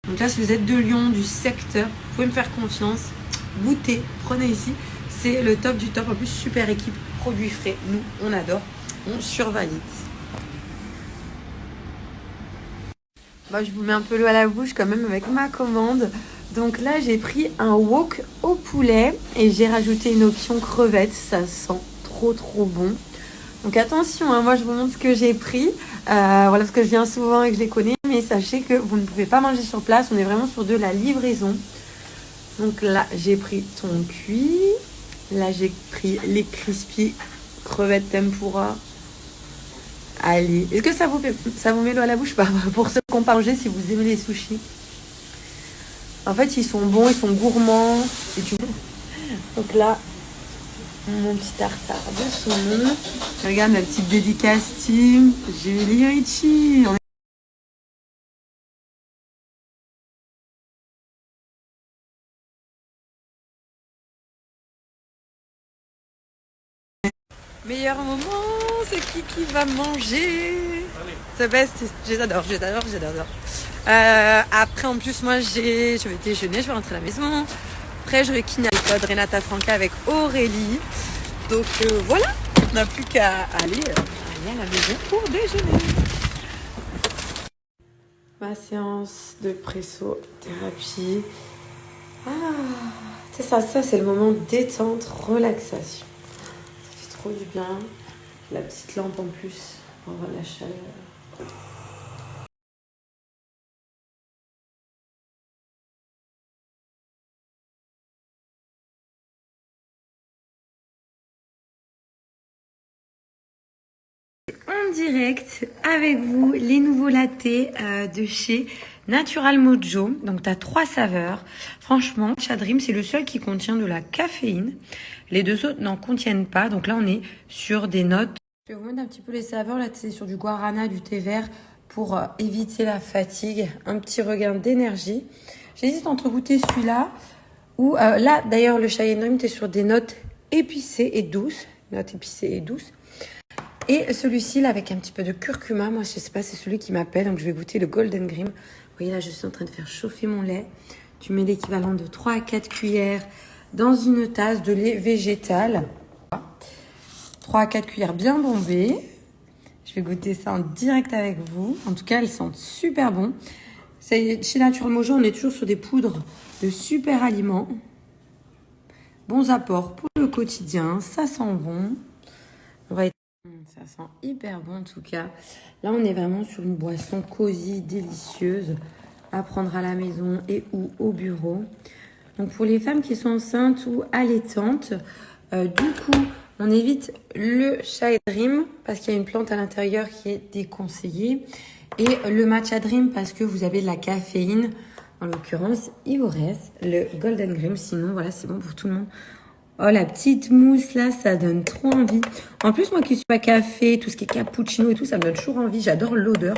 Donc là, si vous êtes de Lyon, du secteur, vous pouvez me faire confiance. Goûtez, prenez ici. C'est le top du top. En plus, super équipe, produits frais. Nous, on adore. On survalide. Bah, je vous mets un peu l'eau à la bouche quand même avec ma commande. Donc là, j'ai pris un wok au poulet et j'ai rajouté une option crevette. Ça sent trop bon. Donc attention, hein, moi je vous montre ce que j'ai pris. Voilà, parce que je viens souvent et que je les connais. Mais sachez que vous ne pouvez pas manger sur place. On est vraiment sur de la livraison. Donc là, j'ai pris thon cuit. Là, j'ai pris les crispy crevettes tempura. Allez, est-ce que ça vous met l'eau à la bouche? Pour ceux qui n'ont pas mangé, si vous aimez les sushis. En fait, ils sont bons, ils sont gourmands. Donc là, mon petit tartare de saumon. Regarde ma petite dédicace team. Julie Ricci. Meilleur moment, c'est qui va manger. The best, j'adore. Après, en plus, moi, je vais déjeuner, je vais rentrer à la maison. Après, je réquine à l'école Renata Franca avec Aurélie. Donc voilà, on n'a plus qu'à aller à la maison pour déjeuner. Ma séance de presso-thérapie. C'est ça, c'est le moment détente, relaxation. Trop du bien. La petite lampe en plus pour avoir de la chaleur. En direct avec vous les nouveaux lattés de chez Natural Mojo. Donc tu as 3 saveurs. Franchement, Matcha Dream, c'est le seul qui contient de la caféine. Les deux autres n'en contiennent pas. Donc là, on est sur des notes. Je vais vous mettre un petit peu les saveurs. Là, c'est sur du guarana, du thé vert pour éviter la fatigue. Un petit regain d'énergie. J'hésite entre goûter celui-là ou là, d'ailleurs, le Chai Dream, tu es sur des notes épicées et douces. Notes épicées et douces. Et celui-ci, là, avec un petit peu de curcuma. Moi, je sais pas, c'est celui qui m'appelle. Donc, je vais goûter le Golden Dream. Vous voyez, là, je suis en train de faire chauffer mon lait. Tu mets l'équivalent de 3 à 4 cuillères dans une tasse de lait végétal. 3 à 4 cuillères bien bombées. Je vais goûter ça en direct avec vous. En tout cas, elles sentent super bon. Chez Natural Mojo, on est toujours sur des poudres de super aliments. Bons apports pour le quotidien. Ça sent bon. Ça sent hyper bon en tout cas. Là, on est vraiment sur une boisson cosy, délicieuse à prendre à la maison et ou au bureau. Donc pour les femmes qui sont enceintes ou allaitantes, du coup, on évite le Chai Dream parce qu'il y a une plante à l'intérieur qui est déconseillée. Et le Matcha Dream parce que vous avez de la caféine. En l'occurrence, il vous reste le Golden Dream. Sinon, voilà, c'est bon pour tout le monde. Oh, la petite mousse, là, ça donne trop envie. En plus, moi qui suis pas café, tout ce qui est cappuccino et tout, ça me donne toujours envie. J'adore l'odeur.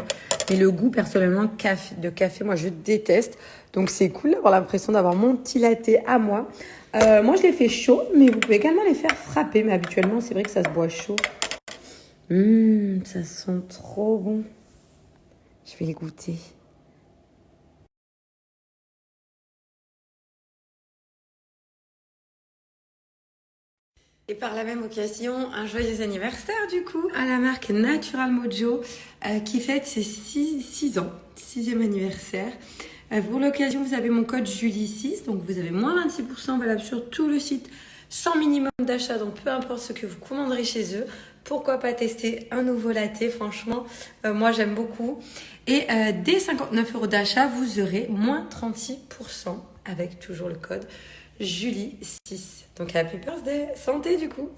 Mais le goût, personnellement, de café, moi, je déteste. Donc, c'est cool d'avoir l'impression d'avoir mon petit latte à moi. Moi, je les fais chaud, mais vous pouvez également les faire frapper. Mais habituellement, c'est vrai que ça se boit chaud. Ça sent trop bon. Je vais les goûter. Et par la même occasion, un joyeux anniversaire du coup à la marque Natural Mojo qui fête ses 6 ans, 6e anniversaire. Pour l'occasion, vous avez mon code Julie6, donc vous avez moins 26% valable sur tout le site, sans minimum d'achat, donc peu importe ce que vous commanderez chez eux. Pourquoi pas tester un nouveau latte, franchement, moi j'aime beaucoup. Et dès 59 € d'achat, vous aurez moins 36% avec toujours le code Julie 6. Donc happy birthday, santé du coup.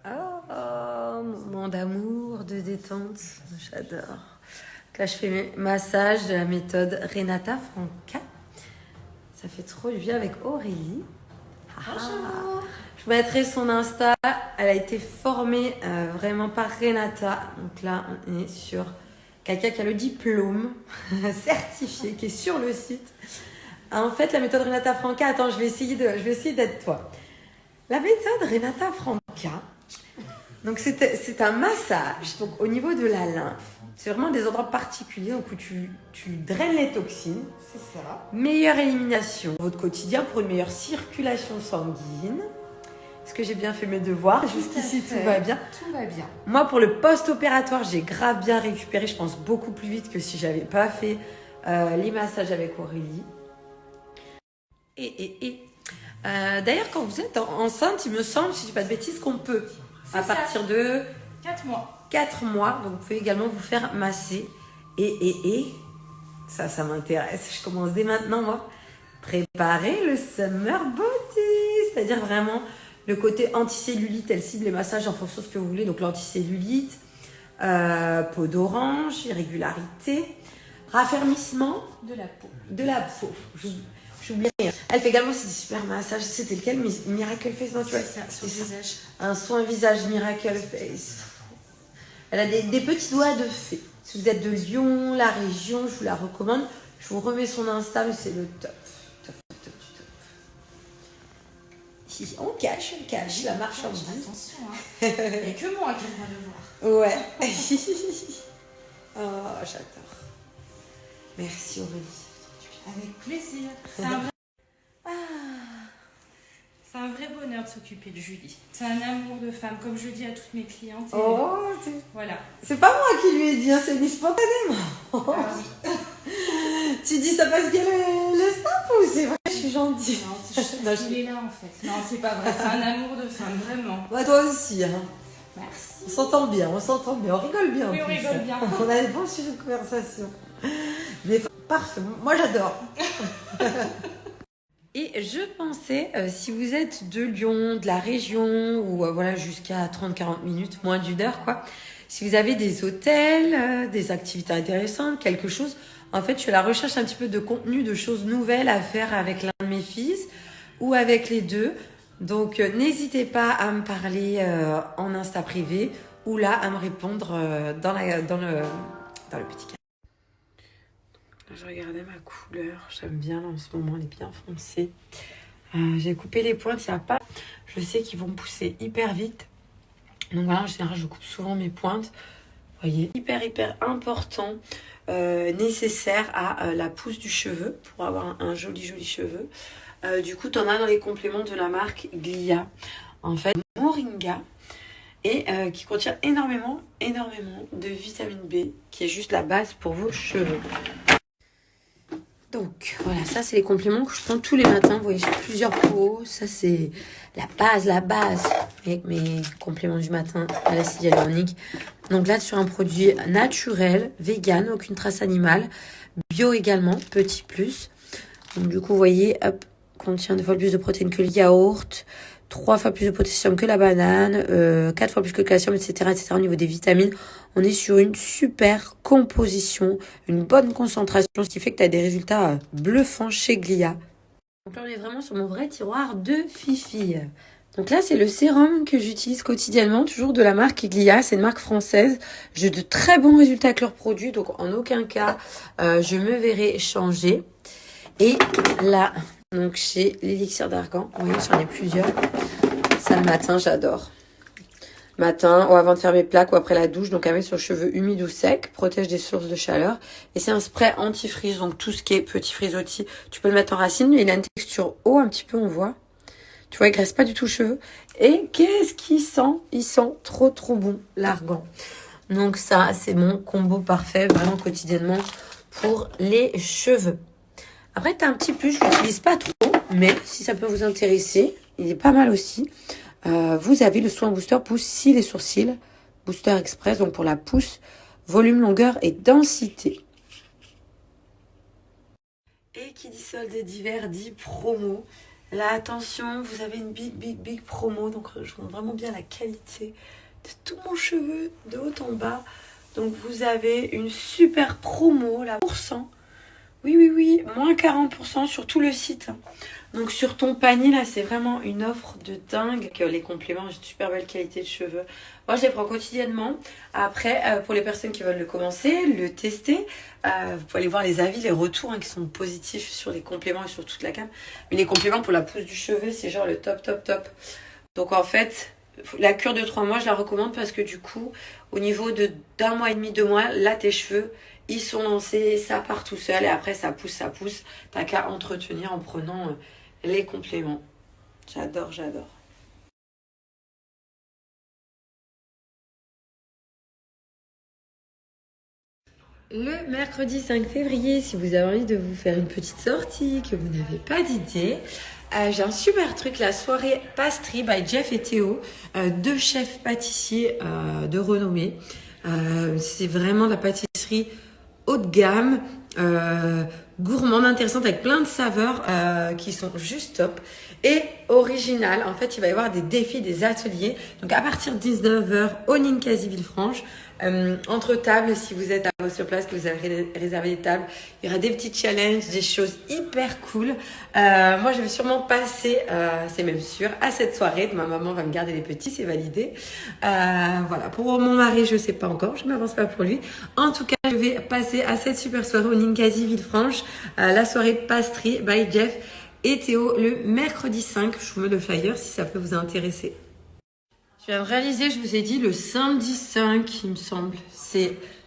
Oh, moment d'amour, de détente, j'adore. Là, je fais mes massages de la méthode Renata Franca. Ça fait trop du bien avec Aurélie. Bonjour. Je vous mettrai son Insta. Elle a été formée vraiment par Renata. Donc là, on est sur quelqu'un qui a le diplôme certifié, qui est sur le site. En fait, la méthode Renata Franca, attends, je vais essayer d'être toi. La méthode Renata Franca, donc c'est un massage donc au niveau de la lymphe. C'est vraiment des endroits particuliers donc où tu draines les toxines. C'est ça. Meilleure élimination de votre quotidien pour une meilleure circulation sanguine. Est-ce que j'ai bien fait mes devoirs? Jusqu'ici, tout va bien. Tout va bien. Moi, pour le post-opératoire, j'ai grave bien récupéré. Je pense beaucoup plus vite que si j'avais pas fait les massages avec Aurélie. D'ailleurs, quand vous êtes enceinte, il me semble, si je dis pas de bêtises, qu'on peut. À partir de 4 mois. 4 mois. Donc, vous pouvez également vous faire masser. Ça m'intéresse. Je commence dès maintenant, moi. Préparer le summer body. C'est-à-dire vraiment le côté anticellulite. Elle cible les massages en fonction de ce que vous voulez. Donc, l'anticellulite, peau d'orange, irrégularité, raffermissement De la peau. de la peau. J'oublie rien. Elle fait également ces super massages. C'était lequel? Miracle Face, non, tu vois? C'est ça, sur le visage. Un soin visage Miracle Face. Elle a des petits doigts de fée. Si vous êtes de Lyon, la région, je vous la recommande. Je vous remets son Insta, mais c'est le top. Top, top, top, top. On cache la marchandise. Attention, hein. Il n'y a que moi qui ai le droit de voir. Ouais. Oh, j'adore. Merci Aurélie. Avec plaisir. C'est un vrai bonheur de s'occuper de Julie. C'est un amour de femme, comme je dis à toutes mes clientes. Oh, voilà. c'est pas moi qui lui ai dit, hein, c'est dit spontanément. Ah oui. Tu dis ça parce qu'elle est le snap ou c'est vrai que je suis gentille? Non, c'est juste parce qu'il est là en fait. Non, c'est pas vrai. C'est un amour de femme, vraiment. Bah, toi aussi, hein. Merci. On s'entend bien, on rigole bien. Oui, en on plus. rigole bien. On a des bons sujets de conversation. Mais parfait, moi j'adore. Et je pensais, si vous êtes de Lyon, de la région, ou voilà jusqu'à 30-40 minutes, moins d'une heure quoi, si vous avez des hôtels, des activités intéressantes, quelque chose, en fait je suis à la recherche un petit peu de contenu, de choses nouvelles à faire avec l'un de mes fils, ou avec les deux. Donc n'hésitez pas à me parler en Insta privé, ou là à me répondre dans le petit cadre. Là, je regardais ma couleur, j'aime bien là, en ce moment, elle est bien foncée. J'ai coupé les pointes, il n'y a pas. Je sais qu'ils vont pousser hyper vite. Donc voilà, en général, je coupe souvent mes pointes. Vous voyez, hyper important, nécessaire à la pousse du cheveu pour avoir un joli cheveu. Du coup, tu en as dans les compléments de la marque Glia. En fait, Moringa. Et qui contient énormément de vitamine B, qui est juste la base pour vos cheveux. Donc voilà, ça c'est les compléments que je prends tous les matins. Vous voyez, j'ai plusieurs pots. Ça c'est la base avec mes compléments du matin à l'acide hyaluronique. Donc là, sur un produit naturel, vegan, aucune trace animale, bio également, petit plus. Donc du coup, vous voyez, hop, contient 2 fois plus de protéines que le yaourt, 3 fois plus de potassium que la banane, 4 fois plus que le calcium, etc. Au niveau des vitamines, on est sur une super composition, une bonne concentration, ce qui fait que tu as des résultats bluffants chez Glia. Donc là, on est vraiment sur mon vrai tiroir de Fifi. Donc là, c'est le sérum que j'utilise quotidiennement, toujours de la marque Glia. C'est une marque française. J'ai de très bons résultats avec leurs produits, donc en aucun cas, je me verrai changer. Et là... Donc chez l'élixir d'argan, vous voyez, j'en ai plusieurs. Ça le matin, j'adore. Matin, ou avant de faire mes plaques ou après la douche, donc à mettre sur le cheveu humide ou sec, protège des sources de chaleur. Et c'est un spray anti-frise, donc tout ce qui est petit frisottis, tu peux le mettre en racine. Il a une texture haut un petit peu, on voit. Tu vois, il graisse pas du tout le cheveu. Et qu'est-ce qu'il sent? Il sent trop bon, l'argan. Donc ça, c'est mon combo parfait, vraiment quotidiennement, pour les cheveux. Après, tu as un petit plus, je ne l'utilise pas trop, mais si ça peut vous intéresser, il est pas mal aussi. Vous avez le soin booster pousse cils et sourcils, booster express, donc pour la pousse, volume, longueur et densité. Et qui dit solde d'hiver dit promo. Là, attention, vous avez une big promo, donc je vois vraiment bien la qualité de tout mon cheveu, de haut en bas. Donc vous avez une super promo, là, %. Oui, moins 40% sur tout le site. Donc sur ton panier, là, c'est vraiment une offre de dingue. Les compléments, j'ai de super belle qualité de cheveux. Moi, je les prends quotidiennement. Après, pour les personnes qui veulent le commencer, le tester, vous pouvez aller voir les avis, les retours qui sont positifs sur les compléments et sur toute la gamme. Mais les compléments pour la pousse du cheveu, c'est genre le top. Donc en fait, La cure de 3 mois, je la recommande parce que du coup, au niveau d'un mois et demi, 2 mois, là, tes cheveux, ils sont lancés, ça part tout seul et après, ça pousse, ça pousse. T'as qu'à entretenir en prenant les compléments. J'adore, j'adore. Le mercredi 5 février, si vous avez envie de vous faire une petite sortie, que vous n'avez pas d'idée, j'ai un super truc, la soirée Pastry by Jeff et Théo, deux chefs pâtissiers de renommée. C'est vraiment de la pâtisserie haut de gamme, gourmande, intéressante, avec plein de saveurs qui sont juste top. Et original, en fait, il va y avoir des défis, des ateliers. Donc à partir de 19h au Ninkasi Villefranche, entre tables, si vous êtes sur place, que vous avez réservé des tables, il y aura des petits challenges, des choses hyper cool. Moi, je vais sûrement passer, c'est même sûr, à cette soirée. Ma maman va me garder les petits, c'est validé. Voilà, pour mon mari, je sais pas encore, je m'avance pas pour lui. En tout cas, je vais passer à cette super soirée au Ninkasi Villefranche, la soirée Pastry by Jeff et Théo le mercredi 5. Je vous mets le flyer si ça peut vous intéresser. Je viens de réaliser, je vous ai dit le samedi 5, il me semble.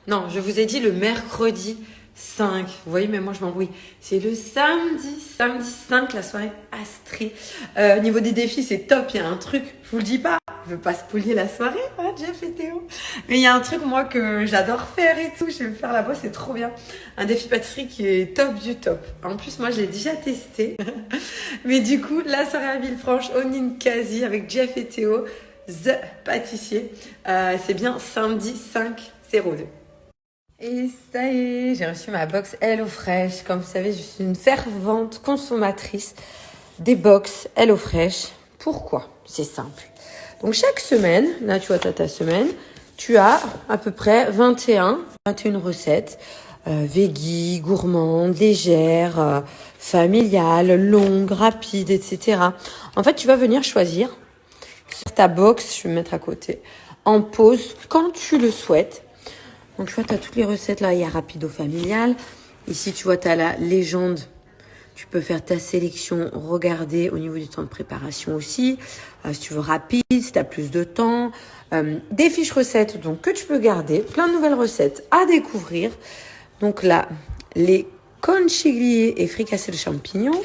Non, je vous ai dit le mercredi 5. Vous voyez, mais moi je m'embrouille. C'est le samedi 5, la soirée Astri. Au niveau des défis, c'est top. Il y a un truc, je vous le dis pas. Je veux pas spolier la soirée, hein, Jeff et Théo. Mais il y a un truc, moi, que j'adore faire et tout. Je vais me faire là-bas, c'est trop bien. Un défi pâtisserie qui est top du top. En plus, moi, je l'ai déjà testé. Mais du coup, la soirée à Villefranche, au Ninkasi, avec Jeff et Théo, The Pâtissier. C'est bien samedi 5/02. Et ça y est, j'ai reçu ma box HelloFresh. Comme vous savez, je suis une fervente consommatrice des box HelloFresh. Pourquoi? C'est simple. Donc chaque semaine, là tu vois, tu as ta semaine, tu as à peu près 21 recettes veggie, gourmandes, légères, familiales, longues, rapides, etc. En fait, tu vas venir choisir sur ta box, je vais me mettre à côté, en pause quand tu le souhaites. Donc tu vois, tu as toutes les recettes là, il y a rapido familial. Ici, tu vois, tu as la légende. Tu peux faire ta sélection, regarder au niveau du temps de préparation aussi. Si tu veux rapide, si tu as plus de temps. Des fiches recettes donc que tu peux garder. Plein de nouvelles recettes à découvrir. Donc là, les conchiglie et fricassés de champignons.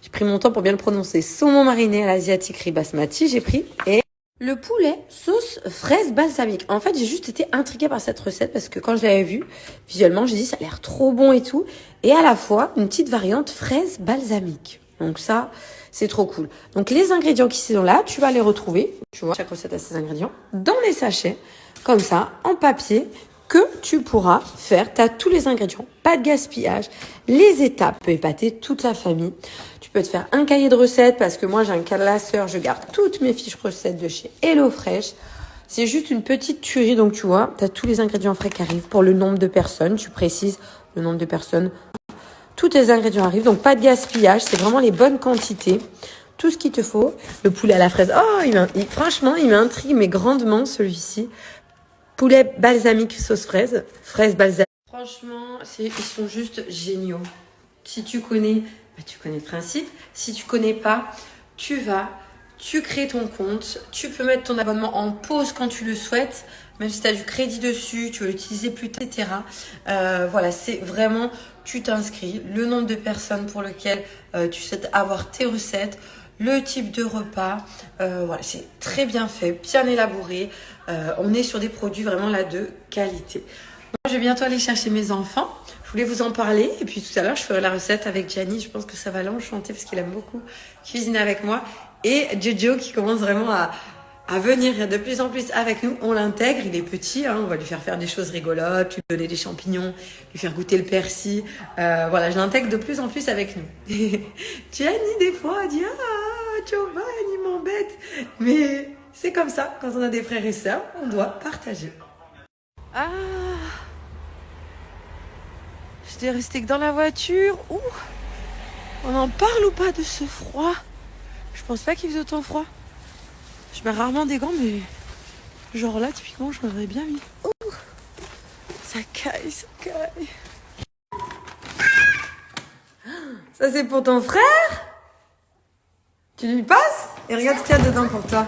J'ai pris mon temps pour bien le prononcer. Saumon mariné à l'asiatique riz basmati, j'ai pris. Et le poulet sauce fraise balsamique. En fait, j'ai juste été intriguée par cette recette parce que quand je l'avais vue, visuellement, j'ai dit ça a l'air trop bon et tout. Et à la fois, une petite variante fraise balsamique. Donc ça, c'est trop cool. Donc les ingrédients qui sont là, tu vas les retrouver. Tu vois, chaque recette a ses ingrédients. Dans les sachets, comme ça, en papier, que tu pourras faire. Tu as tous les ingrédients, pas de gaspillage. Les étapes, tu peux épater toute la famille. Tu peux te faire un cahier de recettes parce que moi, j'ai un classeur. Je garde toutes mes fiches recettes de chez HelloFresh. C'est juste une petite tuerie. Donc, tu vois, tu as tous les ingrédients frais qui arrivent pour le nombre de personnes. Tu précises le nombre de personnes. Tous tes ingrédients arrivent. Donc, pas de gaspillage. C'est vraiment les bonnes quantités. Tout ce qu'il te faut. Le poulet à la fraise. Oh, franchement, il m'intrigue, mais grandement, celui-ci. Poulet balsamique sauce fraise. Fraise balsamique. Franchement, ils sont juste géniaux. Si tu connais, tu connais le principe. Si tu connais pas, tu crées ton compte. Tu peux mettre ton abonnement en pause quand tu le souhaites. Même si tu as du crédit dessus, tu veux l'utiliser plus tard, etc. Voilà, c'est vraiment, tu t'inscris. Le nombre de personnes pour lesquelles tu souhaites avoir tes recettes. Le type de repas, voilà, c'est très bien fait, bien élaboré. On est sur des produits vraiment là de qualité. Moi, je vais bientôt aller chercher mes enfants. Je voulais vous en parler. Et puis tout à l'heure, je ferai la recette avec Gianni. Je pense que ça va l'enchanter parce qu'il aime beaucoup cuisiner avec moi. Et Jojo qui commence vraiment à venir de plus en plus avec nous. On l'intègre, il est petit. On va lui faire des choses rigolotes, lui donner des champignons, lui faire goûter le persil. Voilà, je l'intègre de plus en plus avec nous. Gianni, des fois, dit « Ah, Giovanni, il m'embête ». Mais c'est comme ça, quand on a des frères et sœurs, on doit partager. Ah, j'étais restée que dans la voiture. Ouh, on en parle ou pas de ce froid? Je pense pas qu'il faisait autant froid. Je mets rarement des gants, mais genre là, typiquement, je m'aurais bien mis. Ouh, ça caille, ça caille. Ça, c'est pour ton frère? Tu lui passes? Et regarde ce qu'il y a dedans pour toi.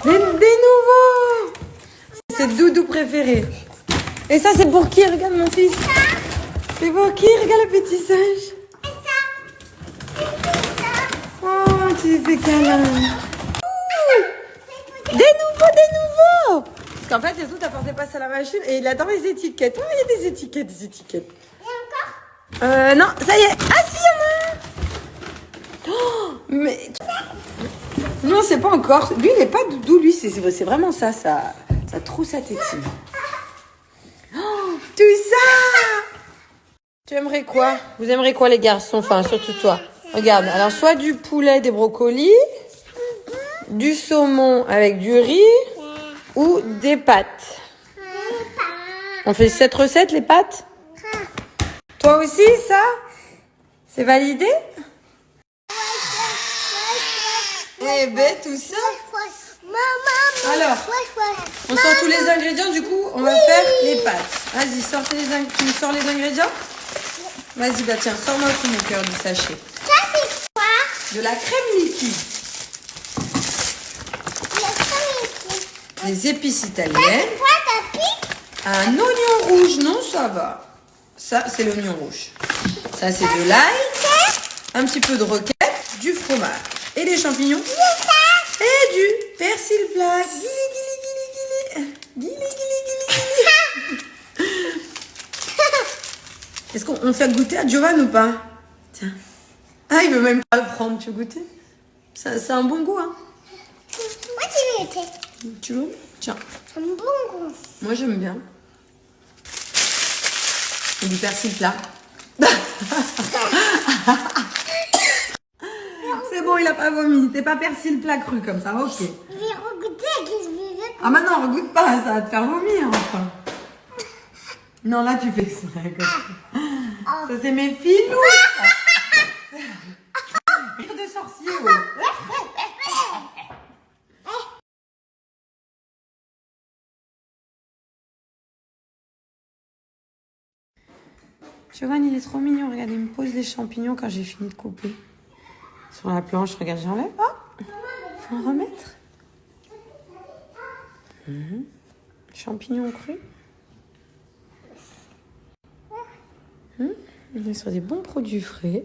Des nouveaux. C'est Doudou préféré. Et ça, c'est pour qui? Regarde mon fils. C'est pour qui? Regarde le petit singe. Oh, tu lui fais câlin. Des nouveaux. Parce qu'en fait, Yassou, t'as porté passer à la machine et il adore les étiquettes. Oh, il y a des étiquettes. Et encore? Non, ça y est. Ah, si, il y en a un. Oh, mais... Non, c'est pas encore. Lui, il n'est pas Doudou. Lui, c'est vraiment ça. Ça trousse à tétine. Oh, tout ça. Tu aimerais quoi? Vous aimerez quoi, les garçons? Enfin, surtout toi. Regarde, alors soit du poulet, des brocolis, du saumon avec du riz ou des pâtes. On fait cette recette, les pâtes? Toi aussi, ça? C'est validé? Eh ben, tout ça. Alors, on sort tous les ingrédients, du coup, on va faire les pâtes. Vas-y, tu me sors les ingrédients? Vas-y, bah tiens, sors-moi tout mon cœur du sachet. Ça, c'est quoi? De la crème liquide, des épices italiennes, C'est quoi, ta pique? un oignon rouge, non, ça va. Ça, c'est l'oignon rouge. Ça, c'est de l'ail, un petit peu de roquette, du fromage et des champignons. Et du persil plat. Guili. Est-ce qu'on fait goûter à Giovanni ou pas? Tiens. Ah, il veut même pas le prendre. Tu veux goûter? C'est un bon goût, hein? Moi, tu veux. Tu veux? Tiens. C'est un bon goût. Moi, j'aime bien. Et du persil plat. C'est bon, il a pas vomi. T'es pas persil plat cru comme ça, ok. Je vais regoûter qu'est-ce que je veux. Ah, maintenant, regoute pas, ça va te faire vomir, enfin. Non, là, tu fais exprès. Ça, c'est mes filous. Rire de sorcier, oh. Giovanni, il est trop mignon. Regarde, il me pose les champignons quand j'ai fini de couper. Sur la planche, regarde, j'enlève. Oh, faut en remettre. Champignons crus. On est sur des bons produits frais.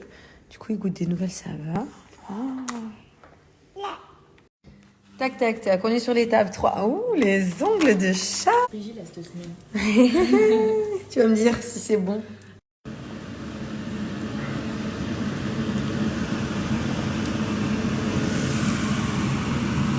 Du coup, il goûte des nouvelles saveurs. Oh. Tac, tac, tac. On est sur l'étape 3. Ouh, les ongles de chat. Brigitte, cette semaine. Tu vas me dire si c'est bon.